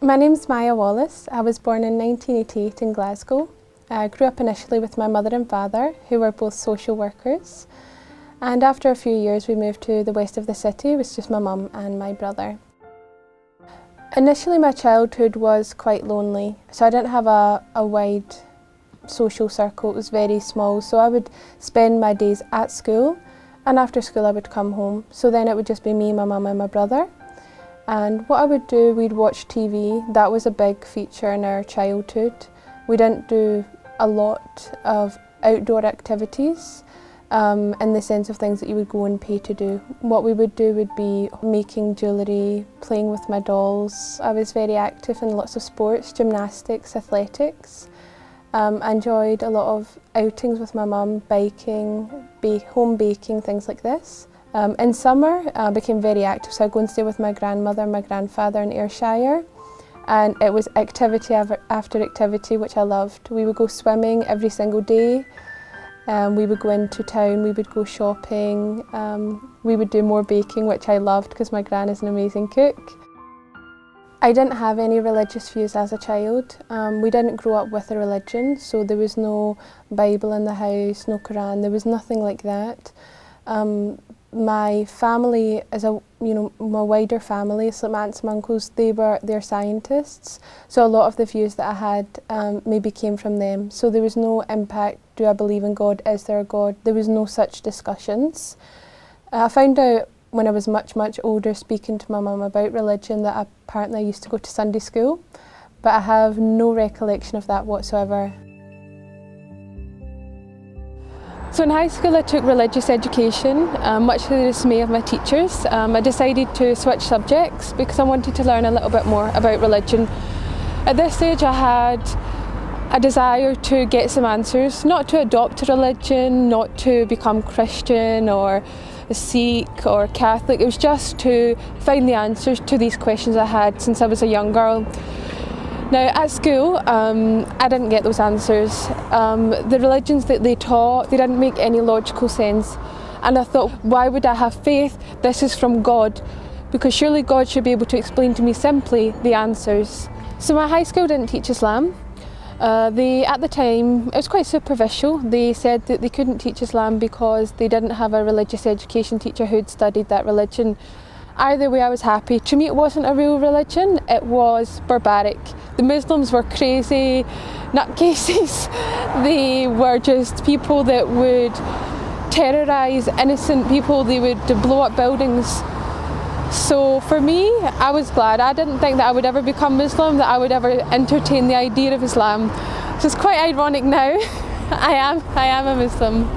My name's Maya Wallace. I was born in 1988 in Glasgow. I grew up initially with my mother and father, who were both social workers. And after a few years we moved to the west of the city. It was just my mum and my brother. Initially my childhood was quite lonely, so I didn't have a wide social circle. It was very small, so I would spend my days at school, and after school I would come home. So then it would just be me, my mum and my brother. And what I would do, we'd watch TV. That was a big feature in our childhood. We didn't do a lot of outdoor activities in the sense of things that you would go and pay to do. What we would do would be making jewellery, playing with my dolls. I was very active in lots of sports, gymnastics, athletics. I enjoyed a lot of outings with my mum, biking, home baking, things like this. In summer I became very active, so I'd go and stay with my grandmother and my grandfather in Ayrshire, and it was activity after activity which I loved. We would go swimming every single day, we would go into town, we would go shopping, we would do more baking, which I loved because my gran is an amazing cook. I didn't have any religious views as a child. We didn't grow up with a religion, so there was no Bible in the house, no Quran, there was nothing like that. My family, my wider family, so my aunts and uncles, they're scientists, so a lot of the views that I had maybe came from them. So there was no impact, do I believe in God, is there a God? There was no such discussions. I found out when I was much older, speaking to my mum about religion, that apparently I used to go to Sunday school, but I have no recollection of that whatsoever. So in high school I took religious education, much to the dismay of my teachers. I decided to switch subjects because I wanted to learn a little bit more about religion. At this stage I had a desire to get some answers, not to adopt a religion, not to become Christian or a Sikh or Catholic. It was just to find the answers to these questions I had since I was a young girl. Now at school, I didn't get those answers. The religions that they taught, they didn't make any logical sense. And I thought, why would I have faith? This is from God, because surely God should be able to explain to me simply the answers. So my high school didn't teach Islam. At the time, it was quite superficial. They said that they couldn't teach Islam because they didn't have a religious education teacher who'd studied that religion. Either way, I was happy. To me, it wasn't a real religion, it was barbaric. The Muslims were crazy nutcases. They were just people that would terrorise innocent people, they would blow up buildings. So for me, I was glad. I didn't think that I would ever become Muslim, that I would ever entertain the idea of Islam. So it's quite ironic now. I am a Muslim.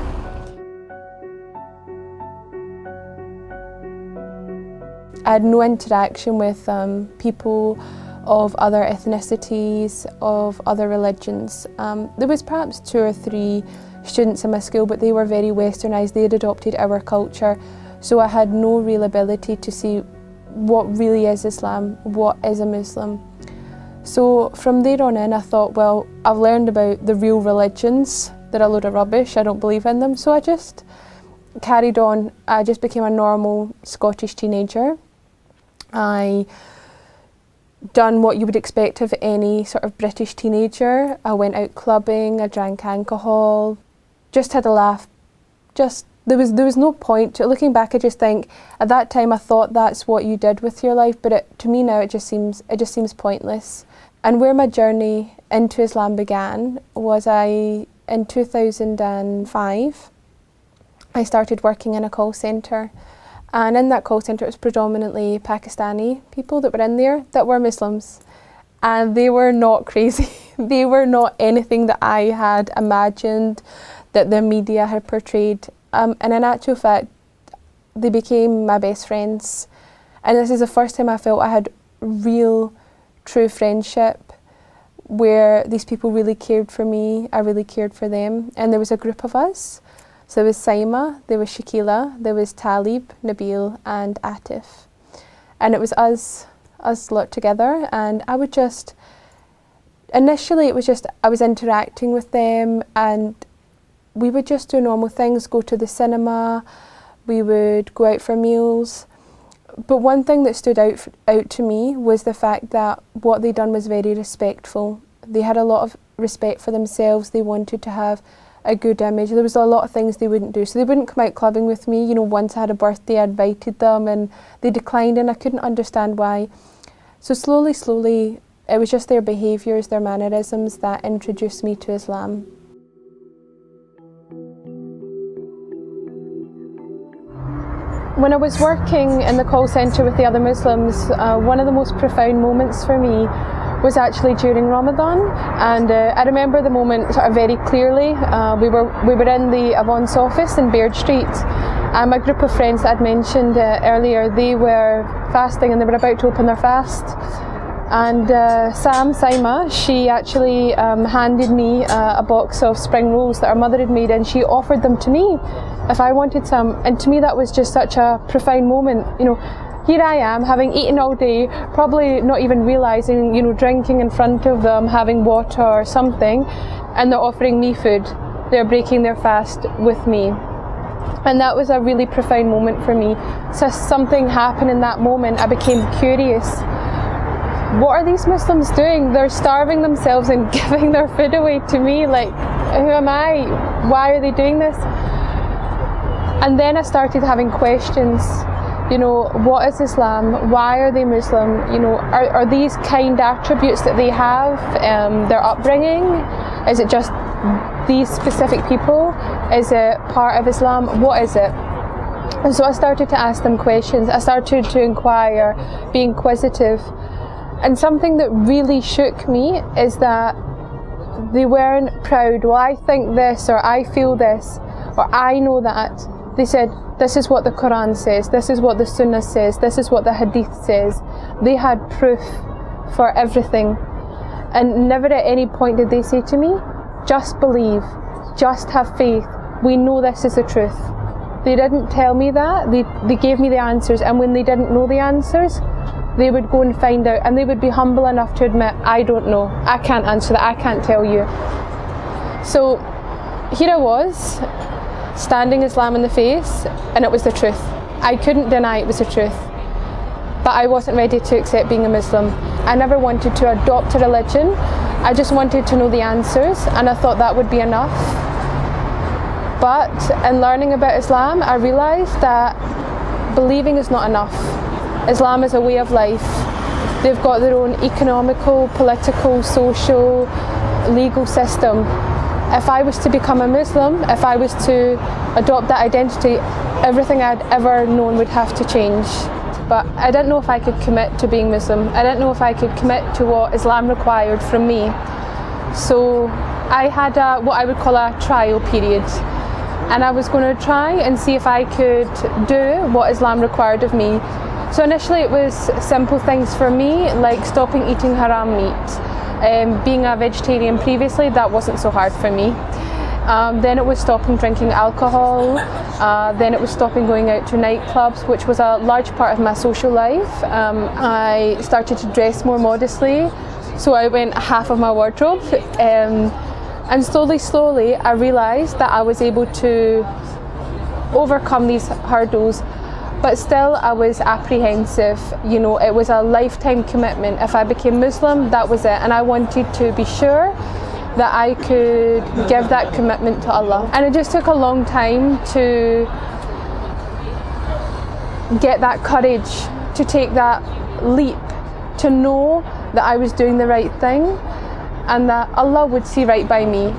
I had no interaction with people of other ethnicities, of other religions. There was perhaps 2 or 3 students in my school, but they were very westernised. They had adopted our culture, so I had no real ability to see what really is Islam, what is a Muslim. So from there on in I thought, well, I've learned about the real religions. They're a load of rubbish, I don't believe in them. So I just carried on. I just became a normal Scottish teenager. I done what you would expect of any sort of British teenager. I went out clubbing, I drank alcohol, just had a laugh. There was no point to it. Looking back, I just think at that time I thought that's what you did with your life, but to me now it just seems pointless. And where my journey into Islam began was in 2005 I started working in a call centre. And in that call centre it was predominantly Pakistani people that were in there that were Muslims. And they were not crazy. They were not anything that I had imagined, that the media had portrayed. And in actual fact, they became my best friends. And this is the first time I felt I had real, true friendship, where these people really cared for me, I really cared for them. And there was a group of us. So there was Saima, there was Shakila, there was Talib, Nabil and Atif. And it was us lot together, and I would just, initially it was just, I was interacting with them and we would just do normal things, go to the cinema, we would go out for meals. But one thing that stood out to me was the fact that what they'd done was very respectful. They had a lot of respect for themselves. They wanted to have a good image. There was a lot of things they wouldn't do. So they wouldn't come out clubbing with me. You know, once I had a birthday, I invited them and they declined, and I couldn't understand why. So slowly, it was just their behaviours, their mannerisms that introduced me to Islam. When I was working in the call centre with the other Muslims, one of the most profound moments for me was actually during Ramadan, and I remember the moment sort of very clearly. We were in the Avon's office in Baird Street, and my group of friends that I'd mentioned earlier, they were fasting and they were about to open their fast. And Saima, she actually handed me a box of spring rolls that her mother had made, and she offered them to me if I wanted some. And to me that was just such a profound moment. You know, here I am, having eaten all day, probably not even realising, you know, drinking in front of them, having water or something, and they're offering me food. They're breaking their fast with me. And that was a really profound moment for me. So something happened in that moment. I became curious. What are these Muslims doing? They're starving themselves and giving their food away to me. Like, who am I? Why are they doing this? And then I started having questions. You know, what is Islam? Why are they Muslim? You know, are these kind attributes that they have, their upbringing? Is it just these specific people? Is it part of Islam? What is it? And so I started to ask them questions. I started to inquire, be inquisitive. And something that really shook me is that they weren't proud. Well, I think this, or I feel this, or I know that. They said, this is what the Quran says, this is what the Sunnah says, this is what the Hadith says. They had proof for everything. And never at any point did they say to me, just believe, just have faith, we know this is the truth. They didn't tell me that, they gave me the answers, and when they didn't know the answers, they would go and find out, and they would be humble enough to admit, I don't know, I can't answer that, I can't tell you. So here I was, standing Islam in the face, and it was the truth. I couldn't deny it was the truth. But I wasn't ready to accept being a Muslim. I never wanted to adopt a religion. I just wanted to know the answers, and I thought that would be enough. But in learning about Islam, I realised that believing is not enough. Islam is a way of life. They've got their own economical, political, social, legal system. If I was to become a Muslim, if I was to adopt that identity, everything I'd ever known would have to change. But I didn't know if I could commit to being Muslim. I didn't know if I could commit to what Islam required from me. So I had what I would call a trial period. And I was going to try and see if I could do what Islam required of me. So initially it was simple things for me, like stopping eating haram meat. Being a vegetarian previously, that wasn't so hard for me. Then it was stopping drinking alcohol. Then it was stopping going out to nightclubs, which was a large part of my social life. I started to dress more modestly, so I went half of my wardrobe. And slowly, I realised that I was able to overcome these hurdles. But still, I was apprehensive. You know, it was a lifetime commitment. If I became Muslim, that was it. And I wanted to be sure that I could give that commitment to Allah. And it just took a long time to get that courage, to take that leap, to know that I was doing the right thing, and that Allah would see right by me,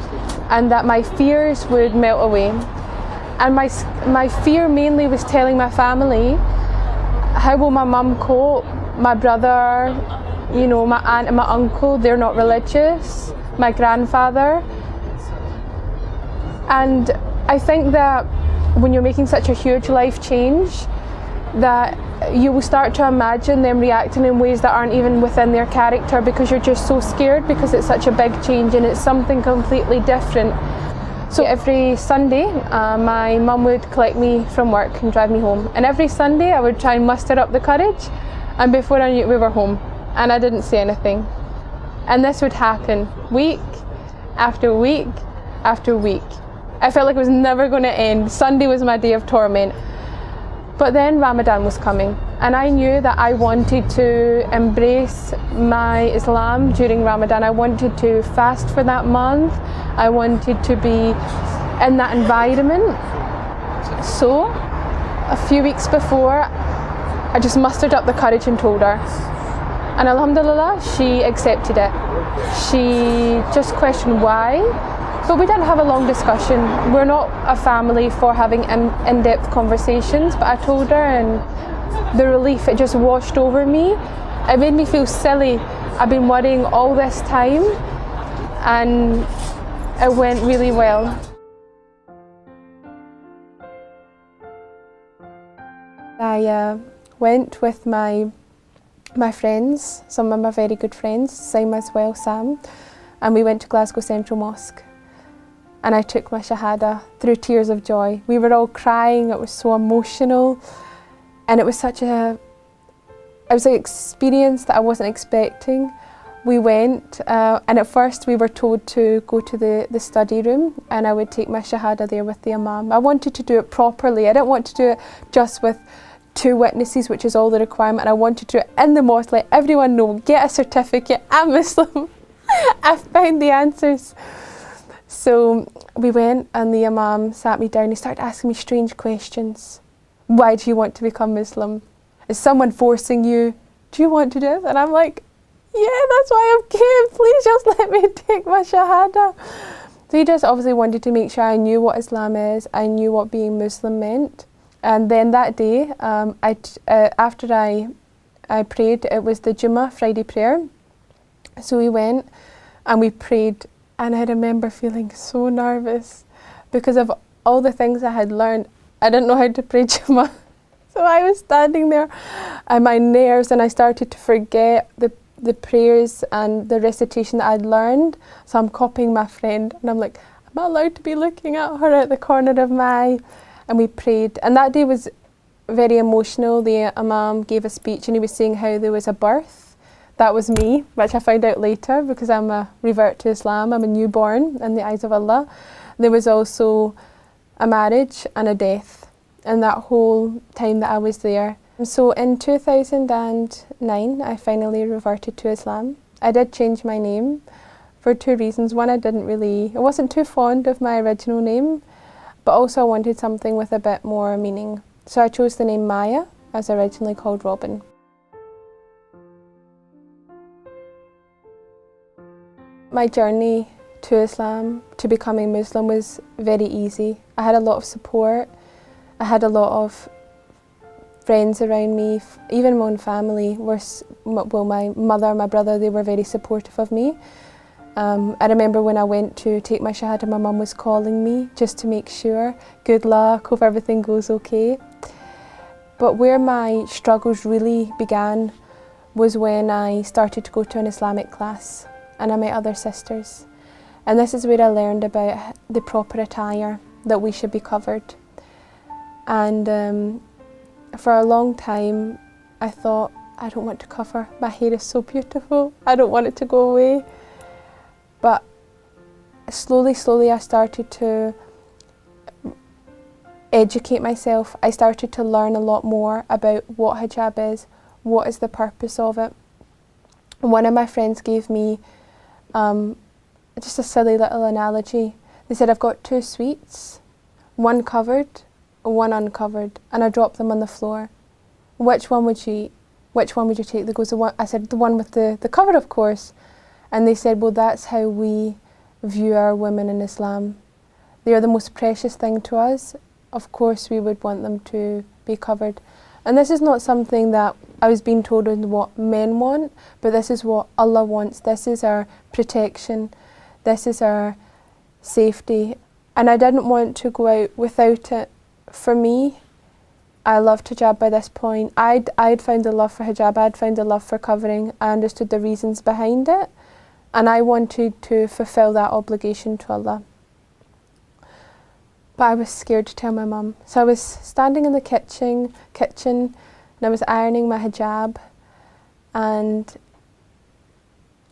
and that my fears would melt away. And my fear mainly was telling my family, how will my mum cope, my brother, you know, my aunt and my uncle, they're not religious, my grandfather. And I think that when you're making such a huge life change, that you will start to imagine them reacting in ways that aren't even within their character, because you're just so scared, because it's such a big change and it's something completely different. So every Sunday, my mum would collect me from work and drive me home. And every Sunday I would try and muster up the courage, and before I knew it, we were home. And I didn't say anything. And this would happen week after week after week. I felt like it was never going to end. Sunday was my day of torment. But then Ramadan was coming, And I knew that I wanted to embrace my Islam during Ramadan. I wanted to fast for that month. I wanted to be in that environment. So, a few weeks before, I just mustered up the courage and told her. And alhamdulillah, she accepted it. She just questioned why, but we didn't have a long discussion. We're not a family for having in-depth conversations, but I told her, and the relief, it just washed over me. It made me feel silly. I've been worrying all this time, and it went really well. I went with my friends, some of my very good friends, Sam as well, Sam, and we went to Glasgow Central Mosque. And I took my Shahada through tears of joy. We were all crying, it was so emotional, and it was an experience that I wasn't expecting. We went, and at first we were told to go to the study room, and I would take my Shahada there with the Imam. I wanted to do it properly. I didn't want to do it just with 2 witnesses, which is all the requirement. I wanted to do it in the mosque, let everyone know, get a certificate, I'm Muslim. I found the answers. So we went, and the Imam sat me down. He started asking me strange questions. Why do you want to become Muslim? Is someone forcing you? Do you want to do it? And I'm like, yeah, that's why I'm here. Please just let me take my Shahada. So he just obviously wanted to make sure I knew what Islam is. I knew what being Muslim meant. And then that day, after I prayed, it was the Jummah Friday prayer. So we went and we prayed, and I remember feeling so nervous because of all the things I had learned. I didn't know how to pray Jummah. So I was standing there and my nerves, and I started to forget the prayers and the recitation that I'd learned. So I'm copying my friend, and I'm like, am I allowed to be looking at her at the corner of my eye? And we prayed, and that day was very emotional. The Imam gave a speech, and he was saying how there was a birth. That was me, which I found out later because I'm a revert to Islam. I'm a newborn in the eyes of Allah. There was also a marriage and a death, and that whole time that I was there. So in 2009, I finally reverted to Islam. I did change my name for 2 reasons. One, I wasn't too fond of my original name, but also I wanted something with a bit more meaning. So I chose the name Maya, as originally called Robin. My journey to Islam, to becoming Muslim, was very easy. I had a lot of support. I had a lot of friends around me, even my own family my mother, my brother, they were very supportive of me. I remember when I went to take my Shahada, my mum was calling me just to make sure, good luck, hope everything goes okay. But where my struggles really began was when I started to go to an Islamic class, and I met other sisters. And this is where I learned about the proper attire, that we should be covered. And for a long time I thought, I don't want to cover, my hair is so beautiful, I don't want it to go away. But slowly I started to educate myself. I started to learn a lot more about what hijab is, what is the purpose of it. One of my friends gave me just a silly little analogy. They said, I've got 2 sweets, one covered, one uncovered, and I dropped them on the floor. Which one would you eat? Which one would you take? I said, the one with the cover, of course. And they said, well, that's how we view our women in Islam. They are the most precious thing to us. Of course, we would want them to be covered. And this is not something that I was being told is what men want, but this is what Allah wants. This is our protection. This is our safety. And I didn't want to go out without it. For me, I loved hijab by this point. I'd found a love for hijab, I'd found a love for covering. I understood the reasons behind it, and I wanted to fulfill that obligation to Allah. But I was scared to tell my mum. So I was standing in the kitchen and I was ironing my hijab, and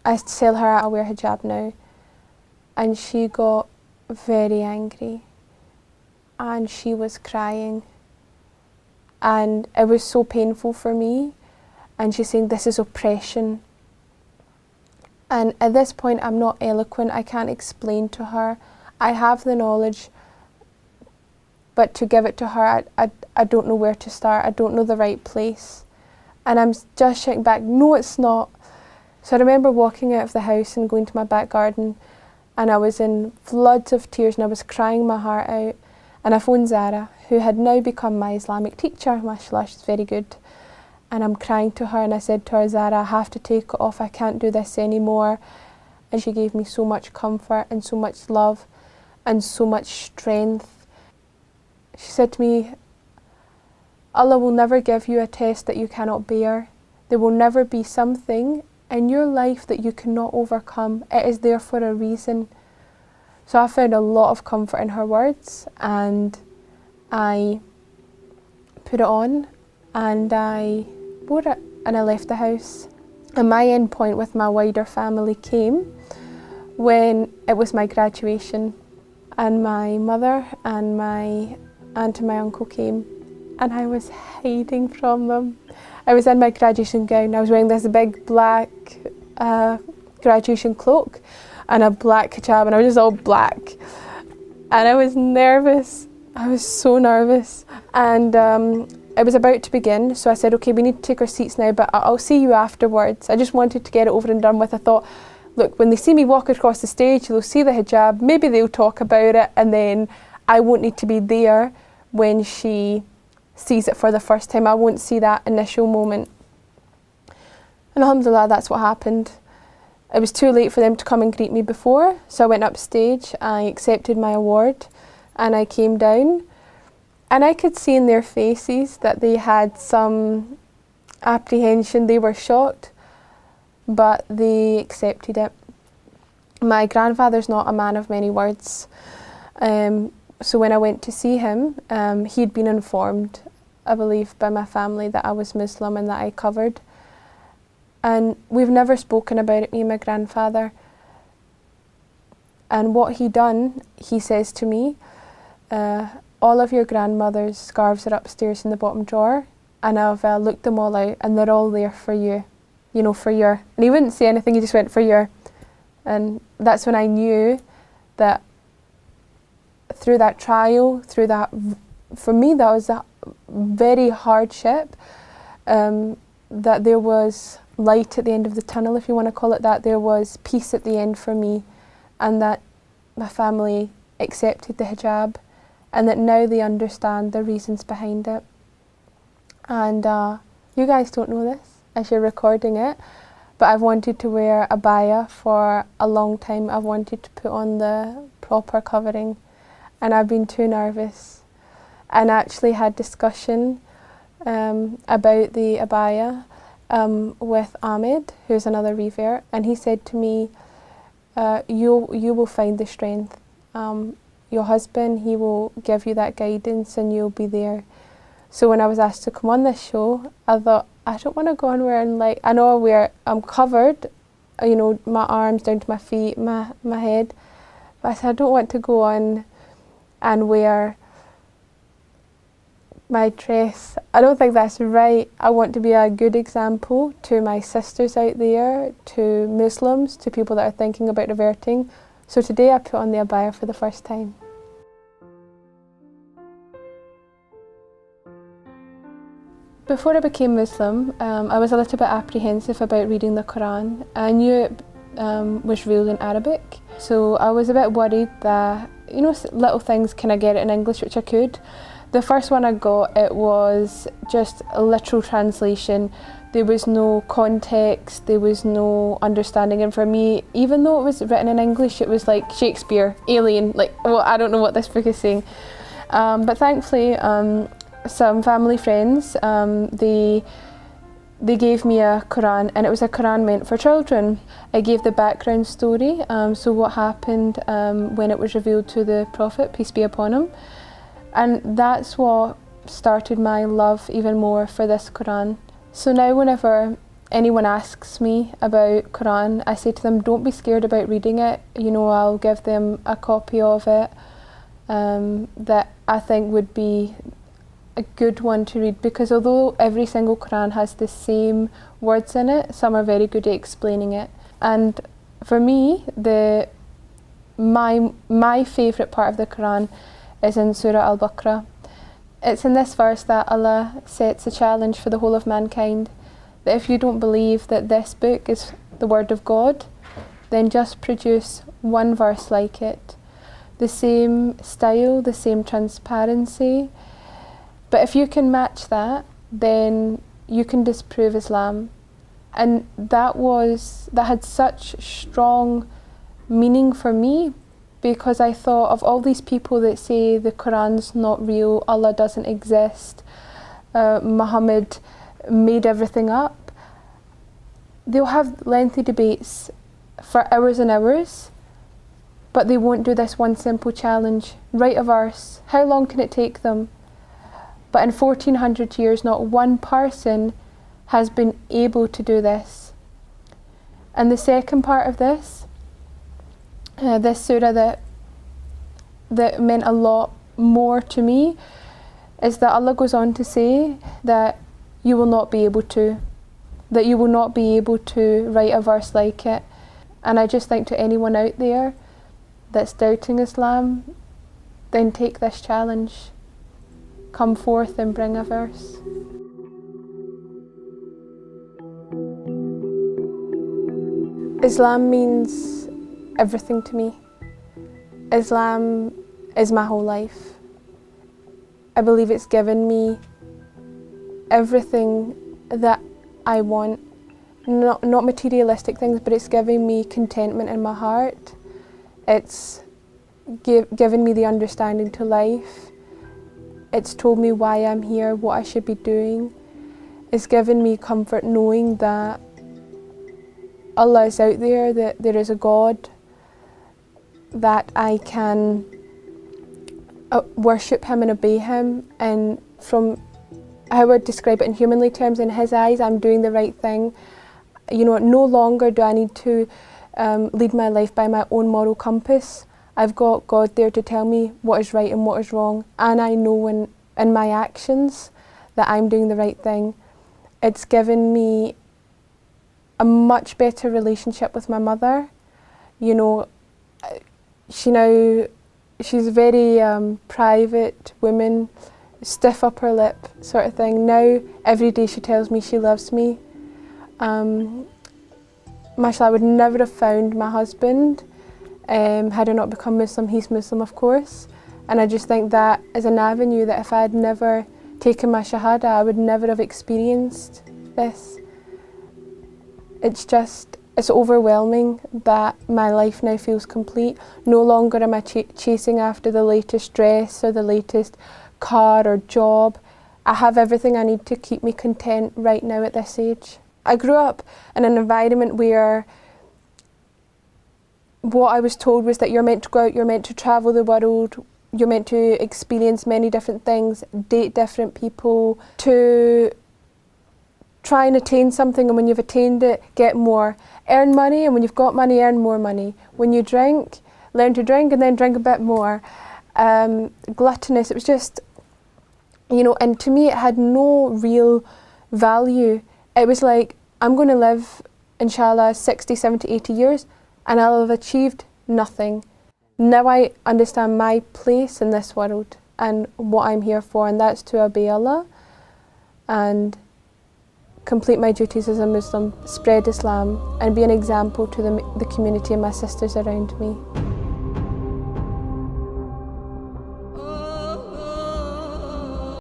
I tell her I'll wear hijab now. And she got very angry and she was crying. and it was so painful for me. And she's saying, this is oppression. And at this point, I'm not eloquent. I can't explain to her. I have the knowledge, but to give it to her, I don't know where to start. I don't know the right place. And I'm just shouting back, no, it's not. So I remember walking out of the house and going to my back garden, and I was in floods of tears and I was crying my heart out. And I phoned Zara, who had now become my Islamic teacher. Mashallah, she's very good. And I'm crying to her, and I said to her, Zara, I have to take it off. I can't do this anymore. And she gave me so much comfort and so much love and so much strength. She said to me, Allah will never give you a test that you cannot bear. There will never be something in your life that you cannot overcome. It is there for a reason. So I found a lot of comfort in her words, and I put it on and I wore it and I left the house. And my end point with my wider family came when it was my graduation, and my mother and my aunt and my uncle came, and I was hiding from them. I was in my graduation gown. I was wearing this big black graduation cloak and a black hijab, and I was just all black. And I was nervous. I was so nervous. And it was about to begin, so I said, okay, we need to take our seats now, but I'll see you afterwards. I just wanted to get it over and done with. I thought, look, when they see me walk across the stage, they'll see the hijab, maybe they'll talk about it, and then I won't need to be there when she sees it for the first time. I won't see that initial moment. And alhamdulillah, that's what happened. It was too late for them to come and greet me before, so I went upstage, I accepted my award, and I came down. And I could see in their faces that they had some apprehension. They were shocked, but they accepted it. My grandfather's not a man of many words. So when I went to see him, he'd been informed, I believe, by my family that I was Muslim and that I covered. And we've never spoken about it, me and my grandfather. And what he done, he says to me, all of your grandmother's scarves are upstairs in the bottom drawer, and I've looked them all out, and they're all there for you, you know, for your. And he wouldn't say anything, he just went, for your. And that's when I knew that through that trial, through that, for me that was a very hardship, that there was light at the end of the tunnel, if you want to call it that. There was peace at the end for me, and that my family accepted the hijab, and that now they understand the reasons behind it. And you guys don't know this as you're recording it, but I've wanted to wear a abaya for a long time. I've wanted to put on the proper covering, and I've been too nervous. And I actually had discussion about the abaya with Ahmed, who's another revert, and he said to me, you will find the strength. Your husband, he will give you that guidance and you'll be there. So when I was asked to come on this show, I thought, I don't want to go on wearing, like, I know I'm covered, you know, my arms down to my feet, my head, but I said, I don't want to go on and wear my dress. I don't think that's right. I want to be a good example to my sisters out there, to Muslims, to people that are thinking about reverting. So today I put on the abaya for the first time. Before I became Muslim, I was a little bit apprehensive about reading the Quran. I knew it was revealed in Arabic, so I was a bit worried that, you know, little things, can I get it in English, which I could. The first one I got, it was just a literal translation. There was no context, there was no understanding, and for me, even though it was written in English, it was like Shakespeare, Alien, like, well, I don't know what this book is saying. But thankfully, some family friends, they gave me a Quran, and it was a Quran meant for children. I gave the background story, so what happened when it was revealed to the Prophet, peace be upon him. And that's what started my love even more for this Quran. So now whenever anyone asks me about Quran, I say to them, don't be scared about reading it. You know, I'll give them a copy of it that I think would be a good one to read, because although every single Quran has the same words in it, some are very good at explaining it. And for me, my favourite part of the Quran is in Surah Al-Baqarah. It's in this verse that Allah sets a challenge for the whole of mankind, that if you don't believe that this book is the word of God, then just produce one verse like it. The same style, the same transparency. But if you can match that, then you can disprove Islam. And that had such strong meaning for me, because I thought of all these people that say the Quran's not real, Allah doesn't exist, Muhammad made everything up. They'll have lengthy debates for hours and hours, but they won't do this one simple challenge. Write a verse. How long can it take them? But in 1400 years, not one person has been able to do this. And the second part of this surah that meant a lot more to me, is that Allah goes on to say that you will not be able to write a verse like it. And I just think to anyone out there that's doubting Islam, then take this challenge. Come forth and bring a verse. Islam means everything to me. Islam is my whole life. I believe it's given me everything that I want. Not materialistic things, but it's giving me contentment in my heart. It's given me the understanding to life. It's told me why I'm here, what I should be doing. It's given me comfort knowing that Allah is out there, that there is a God, that I can worship Him and obey Him. And from how I would describe it in humanly terms, in His eyes, I'm doing the right thing. You know, no longer do I need to lead my life by my own moral compass. I've got God there to tell me what is right and what is wrong. And I know in my actions that I'm doing the right thing. It's given me a much better relationship with my mother. You know, she's a very private woman, stiff upper lip sort of thing. Now, every day she tells me she loves me. Mashallah, I would never have found my husband had I not become Muslim. He's Muslim, of course. And I just think that is an avenue that if I had never taken my Shahada, I would never have experienced this. It's overwhelming that my life now feels complete. No longer am I chasing after the latest dress or the latest car or job. I have everything I need to keep me content right now at this age. I grew up in an environment where what I was told was that you're meant to go out, you're meant to travel the world, you're meant to experience many different things, date different people, to try and attain something, and when you've attained it, get more. Earn money, and when you've got money, earn more money. When you drink, learn to drink and then drink a bit more. Gluttonous, it was just, you know, and to me it had no real value. It was like, I'm going to live, inshallah, 60, 70, 80 years, and I'll have achieved nothing. Now I understand my place in this world and what I'm here for, and that's to obey Allah and complete my duties as a Muslim, spread Islam, and be an example to the community and my sisters around me.